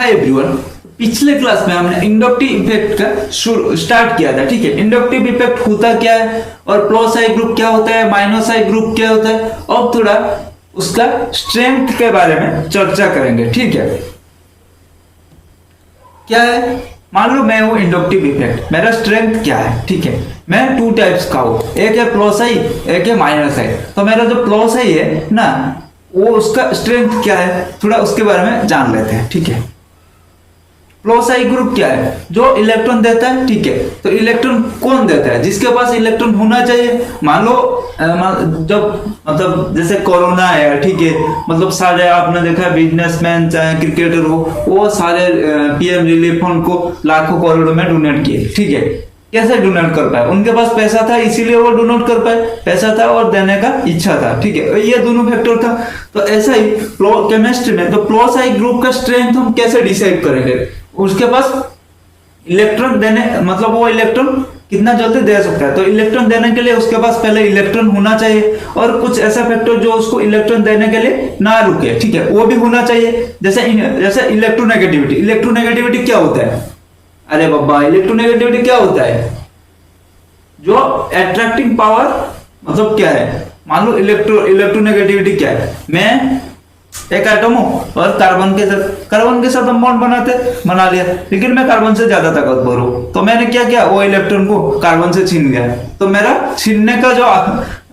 Hi everyone, पिछले class में हमने इंडक्टिव इफेक्ट का स्टार्ट किया था। ठीक है, इंडक्टिव इफेक्ट होता क्या है और प्लस आई ग्रुप क्या होता है, माइनस आई ग्रुप क्या होता है, अब थोड़ा उसका स्ट्रेंथ के बारे में चर्चा करेंगे। ठीक है, क्या है, मान लो मैं हूं इंडक्टिव इफेक्ट, मेरा स्ट्रेंथ क्या है। ठीक है, मैं टू टाइप्स का हूं, एक है प्लस आई, एक है माइनस आई। तो मेरा जो प्लस आई है ना, वो उसका स्ट्रेंथ क्या है, थोड़ा उसके बारे में जान लेते हैं। ठीक है, प्लस आई ग्रुप क्या है, जो इलेक्ट्रॉन देता है। ठीक है, तो इलेक्ट्रॉन कौन देता है, जिसके पास इलेक्ट्रॉन होना चाहिए। मान लो जब मतलब जैसे कोरोना है, ठीक है, मतलब सारे आपने देखा है बिजनेसमैन चाहे क्रिकेटर हो, वो सारे पीएम रिलीफ फंड को लाखों करोड़ों में डोनेट किए। ठीक है, कैसे डोनेट कर पाए, उनके पास पैसा था इसीलिए वो डोनेट कर पाए, पैसा था और देने का इच्छा था। ठीक है, ये दोनों फैक्टर था। तो ऐसा ही केमिस्ट्री में तो प्लस आई ग्रुप का स्ट्रेंथ हम कैसे डिसाइड करेंगे, उसके पास इलेक्ट्रॉन देने मतलब वो इलेक्ट्रॉन कितना जल्दी दे सकता है। तो इलेक्ट्रॉन देने के लिए उसके पास पहले इलेक्ट्रॉन होना चाहिए और कुछ ऐसा फैक्टर जो उसको इलेक्ट्रॉन देने के लिए ना रुके। ठीक है, वो भी होना चाहिए। जैसे इलेक्ट्रोनेगेटिविटी। इलेक्ट्रोनेगेटिविटी क्या होता है, अरे बाबा, इलेक्ट्रोनेगेटिविटी क्या होता है, जो अट्रैक्टिंग पावर मतलब क्या है। मान लो इलेक्ट्रोनेगेटिविटी क्या है, मैं एक एटम हूं और कार्बन के साथ हम बॉन्ड बना लिया, लेकिन मैं कार्बन से ज्यादा ताकतवर हूं। तो मैंने क्या किया, वो इलेक्ट्रॉन को कार्बन से छीन गया। तो मेरा छीनने का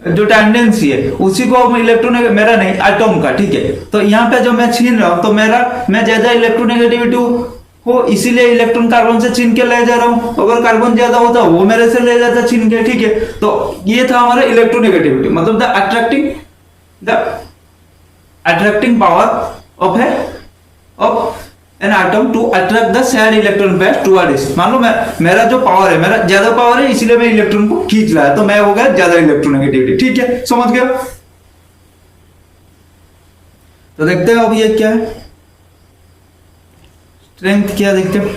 जो टेंडेंसी है उसी को इलेक्ट्रोन, मेरा नहीं एटम का। ठीक है, तो यहाँ पे जो मैं छीन रहा हूं, तो मैं ज्यादा इलेक्ट्रोनेगेटिविटी हो, इसीलिए इलेक्ट्रॉन कार्बन से छीन के ले जा रहा हूं। अगर कार्बन ज्यादा होता वो मेरे से ले जाता छीन के। ठीक है, तो ये था हमारा इलेक्ट्रोनेगेटिविटी, मतलब the attracting power of an atom to attract the shared electron pair toward it. मान लो मेरा जो पावर है, मेरा ज्यादा पावर है, इसीलिए मैं इलेक्ट्रॉन को खींच रहा है, तो मैं हो गया ज्यादा इलेक्ट्रोनेगेटिविटी। ठीक है, समझ गया। तो देखते हैं अब ये क्या है, स्ट्रेंथ क्या देखते हैं।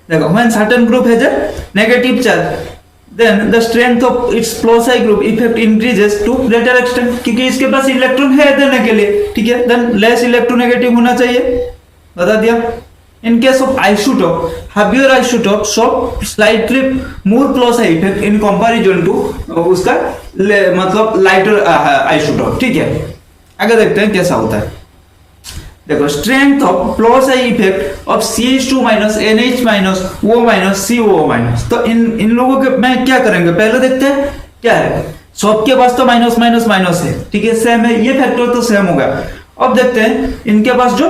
देखो, when certain group has a negative charge then the strength of its plus I group effect increases to greater extent, क्योंकि इसके पास इलेक्ट्रॉन है देने के लिए। ठीक है, then less electronegative होना चाहिए, बता दिया। in case of isotope, heavier isotope show slightly more plus I effect in comparison to उसका मतलब lighter isotope। ठीक है, आगे देखते हैं कैसा होता है। देखो, strength of plus I effect of CH2 minus NH minus O minus COO minus. तो इन लोगों के मैं क्या करेंगे, पहले देखते हैं क्या है। सबके पास तो माइनस माइनस माइनस है। ठीक है, सेम है, ये फैक्टर तो सेम होगा। अब देखते हैं इनके पास जो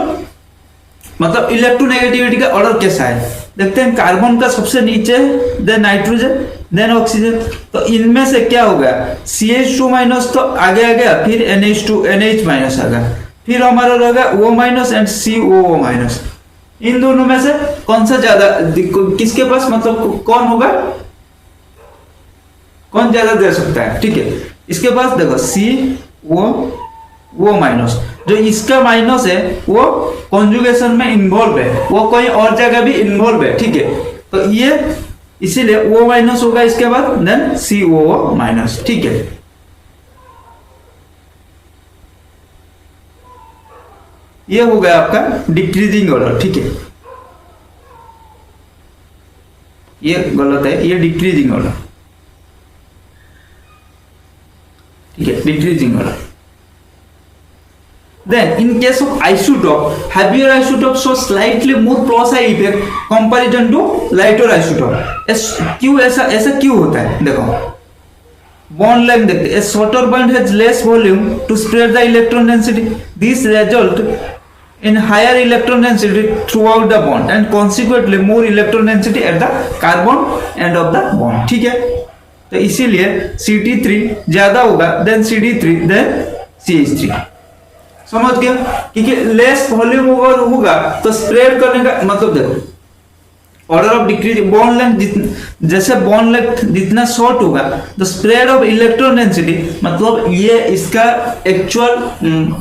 मतलब इलेक्ट्रोनेगेटिविटी का ऑर्डर कैसा है। देखते हैं, कार्बन का सबसे नीचे, देन नाइट्रोजन, देन ऑक्सीजन। तो इनमें से क्या होगा, CH2 माइनस तो आगे आ गया, फिर NH माइनस आ गया, फिर हमारा रहेगा O minus and COO minus. इन दोनों में से कौन सा ज्यादा, किसके पास मतलब कौन होगा, कौन ज्यादा दे सकता है। ठीक है, इसके पास देखो COO माइनस, जो इसका माइनस है वो कॉन्जुगेशन में इन्वॉल्व है, वो कोई और जगह भी इन्वॉल्व है। ठीक है, तो ये इसीलिए O माइनस होगा इसके बाद, देन COO माइनस। ठीक है, ये हो गया आपका डिक्रीजिंग ऑर्डर। ठीक है, ये गलत है, ये डिक्रीजिंग ऑर्डर। ठीक है, decreasing order. Then in case of isotope, heavier isotope show slightly more plus I effect comparison to lighter isotope. क्यों ऐसा क्यों होता है, देखो bond length देखते हैं, a shorter bond has less volume to spread the electron density. This result in higher electron density throughout the bond and consequently more electron density at the carbon end of the bond. ठीक है, तो इसीलिए CT3 ज्यादा होगा then CD3 then CH3। समझ गया, क्योंकि less volume होगा तो स्प्रेड करने का मतलब, देखो order of decrease bond length, जैसे बॉन्ड लेंथ जितना शॉर्ट होगा तो स्प्रेड ऑफ इलेक्ट्रॉन डेंसिटी, मतलब ये इसका एक्चुअल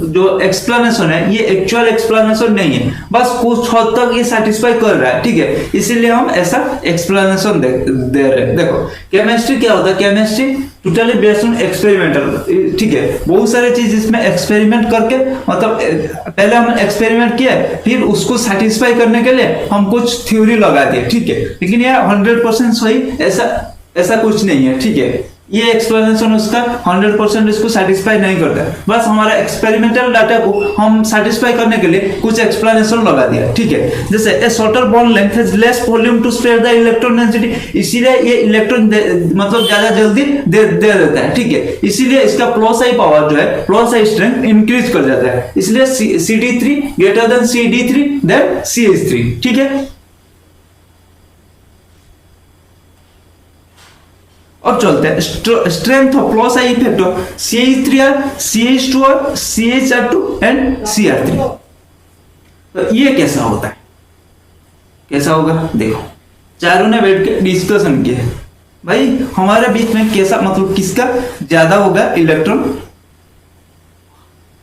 जो एक्सप्लेनेशन है, ये एक्चुअल एक्सप्लेनेशन नहीं है, बस कुछ हद तक ये सेटिस्फाई कर रहा है। ठीक है, इसीलिए हम ऐसा एक्सप्लेनेशन दे रहे हैं। देखो, केमिस्ट्री क्या होता है, chemistry totally based on experimental, ठीक है। बहुत सारे चीज इसमें एक्सपेरिमेंट करके, मतलब पहले हम एक्सपेरिमेंट किया, फिर उसको सेटिस्फाई करने के लिए हम कुछ थ्योरी लगा दिए, ठीक है। लेकिन यह 100% सही ऐसा कुछ नहीं है, ठीक है। ये एक्सप्लेनेशन उसका 100% इसको सेटिस्फाई नहीं करता है। बस हमारा एक्सपेरिमेंटल डाटा को हम सेटिस्फाई करने के लिए कुछ एक्सप्लेनेशन लगा दिया, ठीक है। जैसे a shorter bond length has less volume to spread the electron density, इसीलिए ये इलेक्ट्रॉन मतलब ज्यादा जल्दी दे देता है, ठीक है। इसीलिए इसका प्लस पावर जो है, प्लस स्ट्रेंथ इंक्रीज कर जाता है। इसलिए CD3 greater than CD3 then CH3, ठीक है। अब चलते हैं strength of plus I effect of CH3R, CH2R, CHR2 and CR3। तो ये कैसा होता है, कैसा होगा, देखो चारों ने बैठ के डिस्कशन किया भाई हमारे बीच में कैसा, मतलब किसका ज्यादा होगा इलेक्ट्रॉन,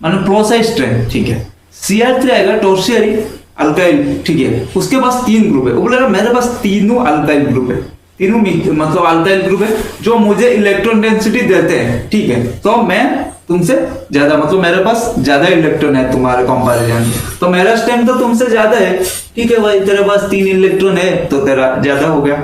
मतलब प्लस आई स्ट्रेंथ, ठीक है। CR3 आएगा टर्शियरी अल्काइल, ठीक है। उसके पास 3 ग्रुप है, वो बोलेगा मेरे पास तीनों अल्काइल ग्रुप है, तीनों मतलब अल्काइल ग्रुप है जो मुझे इलेक्ट्रॉन डेंसिटी देते हैं, ठीक है। तो मैं तुमसे ज्यादा, मतलब मेरे पास ज्यादा इलेक्ट्रॉन है तुम्हारे कंपैरिजन में, तो मेरा स्ट्रेंथ तो तुमसे ज्यादा है, ठीक है भाई। तेरे पास 3 इलेक्ट्रॉन है तो तेरा ज्यादा हो गया।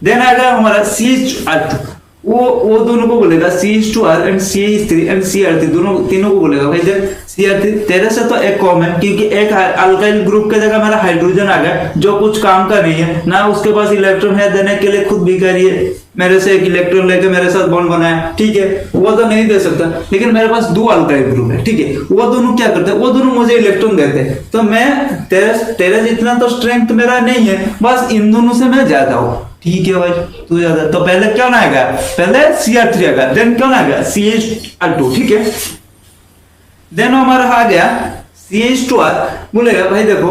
देन आ गया हमारा CH2, वो दोनों को बोलेगा CH2R and CH3 and CR3, दोनों तीनों को बोलेगा भाई देख CR3 तेरे से तो एक कम है, क्योंकि एक अल्काइल ग्रुप के जगह मेरा हाइड्रोजन आ गया जो कुछ काम का नहीं है ना, उसके पास इलेक्ट्रॉन है देने के लिए, खुद भिखारी है, मेरे से एक इलेक्ट्रॉन लेके मेरे साथ बॉन्ड बनाया, ठीक है। वो तो नहीं दे सकता, लेकिन मेरे पास 2 अल्काइल ग्रुप है, ठीक है। वो दोनों क्या करते हैं, वो दोनों मुझे इलेक्ट्रॉन देते हैं, तो मैं तेरे जितना तो स्ट्रेंथ मेरा नहीं है, बस इन दोनों से मैं ज्यादा हूँ, ठीक है भाई तू ज्यादा। तो पहले क्या ना आएगा, पहले CR3 आएगा, देन क्या ना आएगा CH2, ठीक है। देन हमारा आ गया CH2R, बोलेगा भाई देखो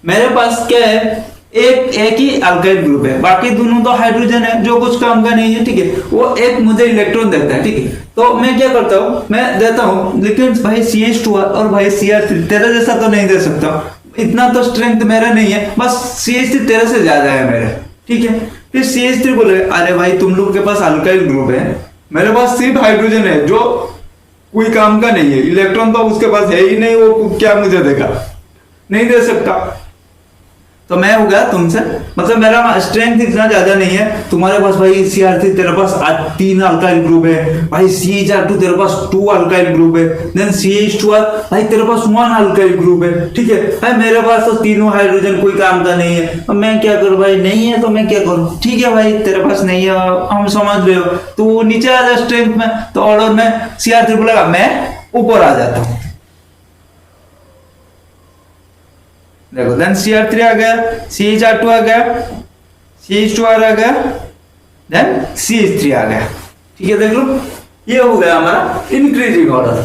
मेरे पास क्या है, एक ही अल्काइल ग्रुप है, बाकी दोनों तो हाइड्रोजन है जो कुछ काम का नहीं है, ठीक है। वो एक मुझे इलेक्ट्रॉन देता है, ठीक है। तो मैं क्या करता हूँ, मैं देता हूँ, लेकिन भाई CH2R और भाई CR3 तेरे जैसा तो नहीं दे सकता, इतना तो स्ट्रेंथ मेरा नहीं है, बस CH3 तेरे से ज्यादा है मेरा, ठीक है। फिर CH3 बोले अरे भाई तुम लोग के पास अल्काइल ग्रुप है, मेरे पास सिर्फ हाइड्रोजन है जो कोई काम का नहीं है, इलेक्ट्रॉन तो उसके पास है ही नहीं, वो क्या मुझे देगा, नहीं दे सकता। तो मैं हो गया तुमसे, मतलब मेरा स्ट्रेंथ इतना ज्यादा नहीं है, तुम्हारे पास भाई CR3 तेरे पास 3 अल्काइल ग्रुप है, भाई CHR2 तेरे पास 2 अल्काइल ग्रुप है, देन CH2R भाई तेरे पास 1 अल्काइल ग्रुप है, ठीक है भाई। मेरे पास तो तीनों हाइड्रोजन कोई काम का नहीं है, अब मैं क्या करूं भाई, नहीं है तो मैं क्या करूं, ठीक है भाई तेरे पास नहीं है, हम समझ रहे हो, तो नीचे आ जाए स्ट्रेंथ में, तो ऑर्डर में CR3 बोलेगा मैं ऊपर आ जाता हूं, देखो देन CR3 आ गया, CHR2 आ गया, CH2R आ गया, देन CH3 आ गया, ठीक है। देख लो ये हो गया हमारा increasing order.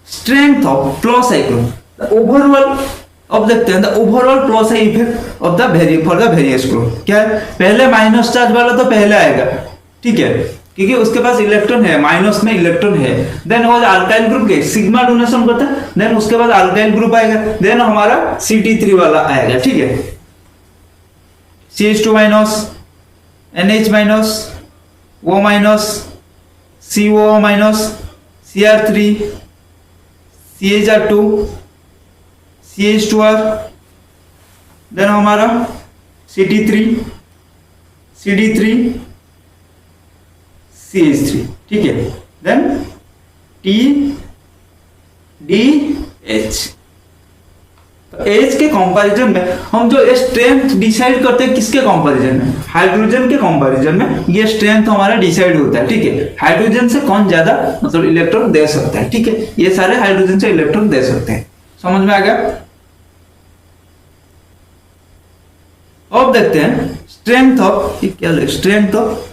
Strength of plus I group, overall अब देखते हैं the overall plus I effect of the for the various group. क्या है, पहले माइनस चार्ज वाला तो पहले आएगा, ठीक है, क्योंकि उसके पास इलेक्ट्रॉन है, माइनस में इलेक्ट्रॉन है। देन वो अल्काइल ग्रुप के सिग्मा डोनेशन करता है, देन उसके बाद अल्काइल ग्रुप आएगा, देन हमारा CT3 वाला आएगा, ठीक है। CH2 minus, NH minus, O minus, CO minus, CR3, CHR2, CH2R, then हमारा CT3, CD3, CH3, ठीक है। देन TDH, तो H के कंपैरिजन में हम जो स्ट्रेंथ डिसाइड करते हैं किसके कंपैरिजन में, हाइड्रोजन के कंपैरिजन में ये स्ट्रेंथ हमारा डिसाइड होता है, ठीक है। हाइड्रोजन से कौन ज्यादा मतलब इलेक्ट्रॉन दे सकता है, ठीक है, ये सारे हाइड्रोजन से इलेक्ट्रॉन दे सकते हैं, समझ में आ गया। अब देखते हैं स्ट्रेंथ ऑफ, क्या strength of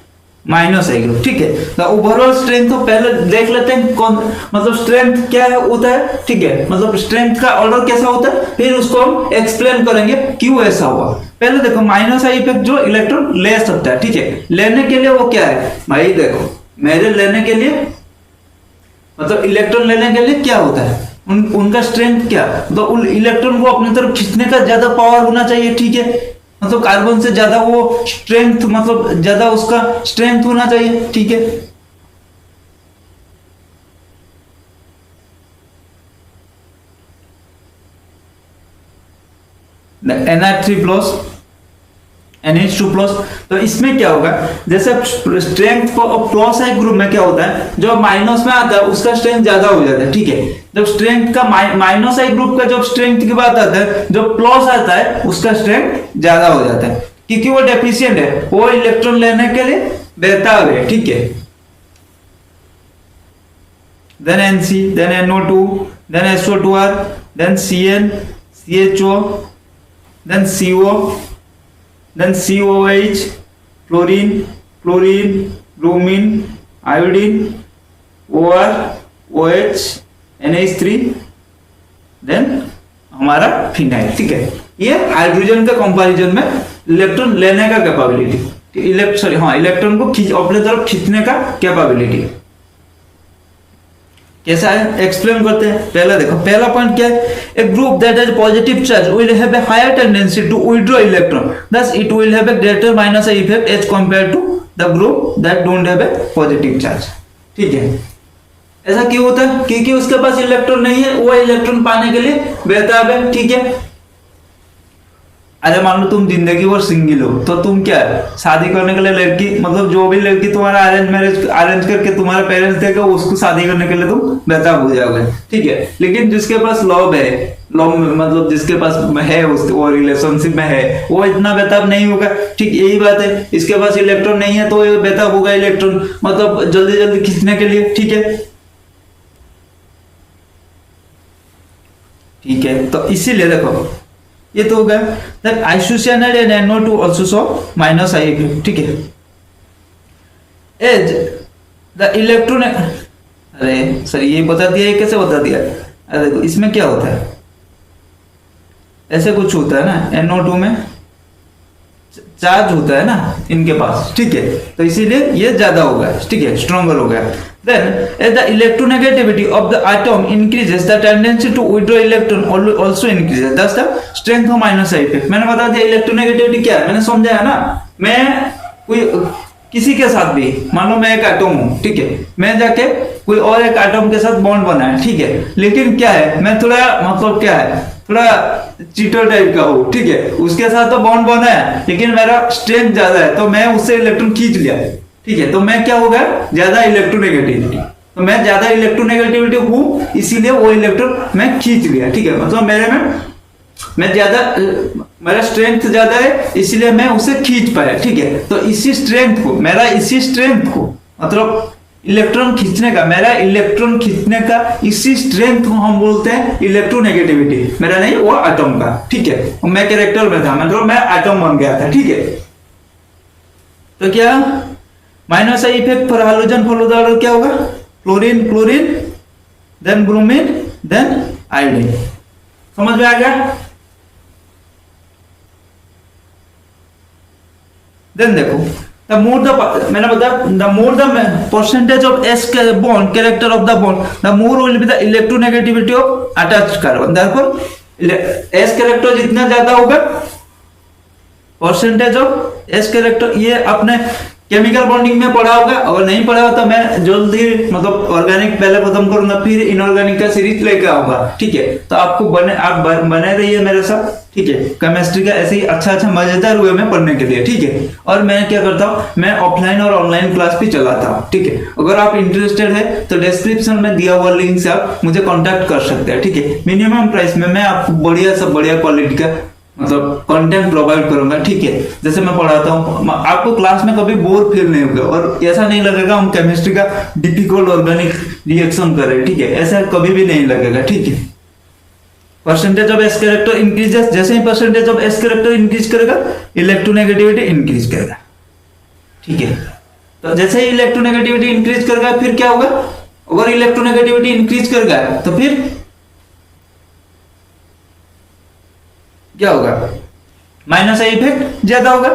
minus I group, ठीक है। तो ओवरऑल स्ट्रेंथ तो पहले देख लेते हैं कौन, मतलब स्ट्रेंथ क्या होता है, ठीक है, मतलब स्ट्रेंथ का ऑर्डर कैसा होता है, फिर उसको हम एक्सप्लेन करेंगे क्यों ऐसा हुआ। पहले देखो माइनस आई इफेक्ट जो इलेक्ट्रॉन ले सकता है, ठीक है, लेने के लिए वो क्या है भाई, देखो मेरे लेने के लिए मतलब इलेक्ट्रॉन लेने के लिए क्या होता है, उनका स्ट्रेंथ क्या, तो उन इलेक्ट्रॉन को अपनी तरफ खींचने का ज्यादा पावर होना चाहिए, ठीक है। मतलब कार्बन से ज्यादा वो स्ट्रेंथ, मतलब ज्यादा उसका स्ट्रेंथ होना चाहिए, ठीक है। Na3+, NH2+। तो इसमें क्या होगा, जैसे स्ट्रेंथ प्लस आई ग्रुप में क्या होता है, जो माइनस में आता है उसका स्ट्रेंथ ज्यादा हो जाता है, ठीक है। जब स्ट्रेंथ का माइनस आई ग्रुप का जब स्ट्रेंथ की बात आता है, जो प्लस आता है उसका स्ट्रेंथ ज्यादा हो जाता है, क्योंकि वो डेफिशिएंट है, वो इलेक्ट्रॉन लेने के लिए बेताब है, ठीक है। Then NC, then NO2, then SO2R, then CN, CHO, then CO, then COH, chlorine, bromine, iodine, OR, OH, NH3, then हमारा फिनाइल, ठीक है। ये हाइड्रोजन के कंपैरिजन में इलेक्ट्रॉन लेने का कैपेबिलिटी, इलेक्ट्रॉन को अपने तरफ खींचने का कैपेबिलिटी कैसा है, एक्सप्लेन करते हैं। पहला देखो, पहला पॉइंट क्या है, a group that has positive charge will have a higher tendency to withdraw electron, thus it will have a greater minus effect as compared to the group that don't have a positive charge, ठीक है। ऐसा क्यों होता है, क्योंकि उसके पास electron नहीं है, वो इलेक्ट्रॉन पाने के लिए बेताब है, ठीक है। अरे मान लो तुम जिंदगी भर सिंगल हो, तो तुम क्या शादी करने के लिए लड़की, मतलब जो भी लड़की तुम्हारा अरेंज करके तुम्हारे पेरेंट्स देगा, उसको शादी करने के लिए तुम बेताब हो जाओगे, ठीक है। लेकिन जिसके पास लव है, मतलब जिसके पास है, वो रिलेशनशिप में है, वो इतना बेताब नहीं होगा, ठीक। यही बात है, इसके पास इलेक्ट्रॉन नहीं है तो बेताब होगा इलेक्ट्रॉन, मतलब जल्दी जल्दी खींचने के लिए, ठीक है। ठीक है, तो इसीलिए देखो ये तो हो गया। That isocyanide and NO2 also show minus I effect, ठीक है। एज द इलेक्ट्रॉन, अरे सर ये बता दिया, ये कैसे बता दिया, अरे देखो इसमें क्या होता है, ऐसे कुछ होता है ना, NO2 में चार्ज होता है ना इनके पास, ठीक है, तो इसीलिए ये ज्यादा होगा, ठीक है, स्ट्रॉन्गर हो गया। Then, as the electronegativity of the atom increases, the tendency to withdraw electron also increases. Thus, the strength of minus effect. मैंने बता दिया इलेक्ट्रोनेगेटिविटी क्या है, मैंने समझाया ना। मैं कोई किसी के साथ भी, मान लो मैं एक एटम हूँ, ठीक है, मैं जाके कोई और एक एटम के साथ बॉन्ड बनाया, ठीक है, लेकिन क्या है, मैं थोड़ा मतलब क्या है, थोड़ा चीटर टाइप का हूँ, ठीक है, उसके साथ तो बॉन्ड बनाया, लेकिन मेरा स्ट्रेंथ ज्यादा है, तो मैं उससे इलेक्ट्रॉन खींच लिया, ठीक है, तो मैं क्या हो गया, ज्यादा इलेक्ट्रोनेगेटिविटी, तो मैं ज्यादा इलेक्ट्रोनेगेटिविटी हूँ, इसीलिए वो इलेक्ट्रॉन मैं खींच लिया, ठीक है, मतलब मैं ज्यादा, मेरा स्ट्रेंथ ज्यादा है, इसलिए मैं उसे खींच पाया, ठीक है। तो इसी स्ट्रेंथ को मतलब इलेक्ट्रॉन खींचने का, मेरा इलेक्ट्रॉन खींचने का इसी स्ट्रेंथ को हम बोलते हैं इलेक्ट्रोनेगेटिविटी, मेरा नहीं, वो एटम का, ठीक है। मैं कैरेक्टर में था, मतलब मैं एटम बन गया था, ठीक है। तो क्या minus I effect for halogen follow the order क्या होगा, chlorine, then bromine, then iodine. समझ में आ गया। देन देखो, मैंने बताया the more the percentage of S bond character of the bond, the more will be the electronegativity of attached carbon. Therefore S character जितना ज्यादा होगा, परसेंटेज ऑफ S कैरेक्टर, ये आपने केमिकल बॉन्डिंग में पढ़ा होगा, अगर नहीं पढ़ा हो तो मैं जल्दी मतलब ऑर्गेनिक पहले खत्म करूंगा, फिर इनऑर्गेनिक का सीरीज लेके आऊंगा, ठीक है। तो आपको बने रहिए मेरे साथ, ठीक है। केमिस्ट्री का ऐसे ही अच्छा मजेदार हुए में पढ़ने के लिए, ठीक है। और मैं क्या करता हूँ, मैं ऑफलाइन और ऑनलाइन क्लास भी चलाता हूँ, ठीक है। अगर आप इंटरेस्टेड है तो डिस्क्रिप्शन में दिया हुआ लिंक से आप मुझे कॉन्टेक्ट कर सकते हैं, ठीक है। मिनिमम प्राइस में मैं आपको बढ़िया क्वालिटी का मतलब कंटेंट प्रोवाइड करूंगा, ठीक है। जैसे मैं पढ़ाता हूँ, आपको क्लास में कभी बोर फील नहीं होगा और ऐसा नहीं लगेगा हम केमिस्ट्री का डिफिकल्ट ऑर्गेनिक रिएक्शन कर रहे हैं, ठीक है, ऐसा कभी भी नहीं लगेगा, ठीक है। Percentage of S character increases, जैसे ही percentage of S character increase करेगा, इलेक्ट्रोनेगेटिविटी इंक्रीज करेगा, ठीक है। तो जैसे ही इलेक्ट्रोनेगेटिविटी इंक्रीज करेगा, फिर क्या होगा, अगर इलेक्ट्रोनेगेटिविटी इंक्रीज करेगा तो फिर क्या होगा, माइनस आई इफेक्ट ज्यादा होगा।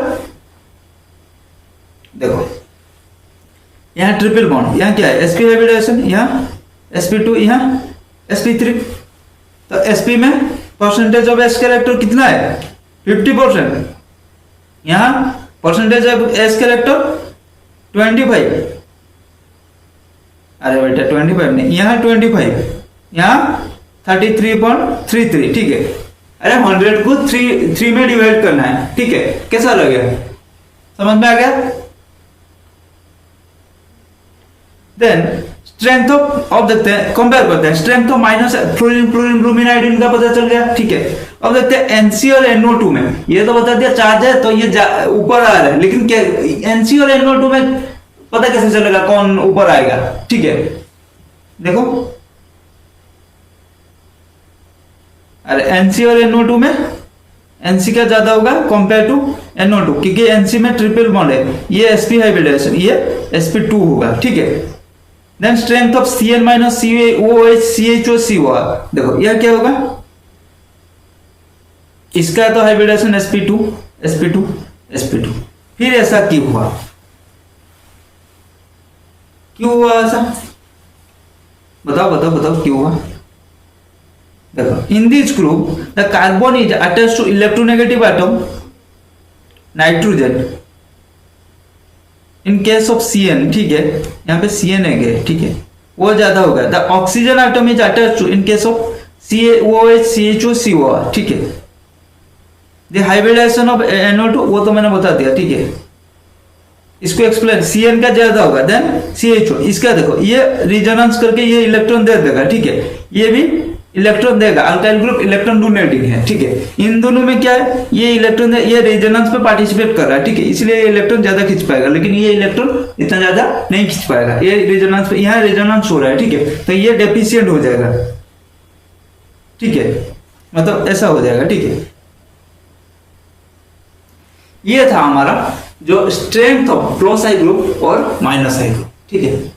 देखो यहाँ ट्रिपल बॉन्ड, यहाँ क्या है, sp हाइब्रिडाइजेशन, यहाँ sp2, यहाँ sp3। तो sp में परसेंटेज ऑफ S कैरेक्टर कितना है, 50%, यहाँ परसेंटेज ऑफ एस कैरेक्टर 25, अरे बेटा 25 नहीं, यहाँ 25, यहाँ 33.33, ठीक है। अरे 100 को 3 में डिवाइड करना है, ठीक है। कैसा लगेगा, समझ में आ गया? देन स्ट्रेंथ ऑफ देखते हैं, कंपेयर करते हैं। Strength of minus fluorine bromine iodine का पता चल गया, ठीक है। अब देखते हैं एनसी और NO2 में, ये तो बता दिया चार्ज है तो ये ऊपर आ रहा है, लेकिन क्या एनसी और NO2 में पता कैसे चलेगा कौन ऊपर आएगा, ठीक है। देखो, अरे एनसी और NO2 में एनसी का ज्यादा होगा कंपेयर टू NO2, क्योंकि एनसी में ट्रिपल बॉन्ड है, ये sp हाइब्रिडाइजेशन, ये sp2 होगा, ठीक है। Then strength of Cl minus COH CHO CO, देखो यह क्या होगा, इसका तो हाइब्रिडाइजेशन sp2, फिर ऐसा क्यों हुआ, ऐसा बताओ क्यों हुआ। देखो, in this group the carbon is attached to electronegative atom nitrogen in case of Cn, ठीक है, यहाँ पे Cn है, ठीक है, वो ज्यादा होगा। The oxygen atom is attached to in case of COH CHO CO, ठीक है। द हाइब्रिडाइजेशन ऑफ NO2, वो तो मैंने बता दिया, ठीक है। इसको एक्सप्लेन, Cn का ज्यादा होगा देन CHO, इसका देखो ये रिजोनेंस करके ये इलेक्ट्रॉन दे देगा, ठीक है, ये भी इलेक्ट्रॉन देगा। अल्काइल ग्रुप इलेक्ट्रॉन डोनेटिंग है, ठीक है। इन दोनों में क्या है, ये इलेक्ट्रॉन ये रेजोनेंस पे पार्टिसिपेट कर रहा है, ठीक है, इसलिए ये इलेक्ट्रॉन ज्यादा खींच पाएगा, लेकिन ये इलेक्ट्रॉन इतना ज्यादा नहीं खींच पाएगा, ये रेजोनेंस पे, यहाँ रेजोनेंस हो रहा है, ठीक है, तो ये डेफिशिएंट हो जाएगा, ठीक है, मतलब ऐसा हो जाएगा, ठीक है। ये था हमारा जो strength of plus I group और माइनस आई ग्रुप, ठीक है।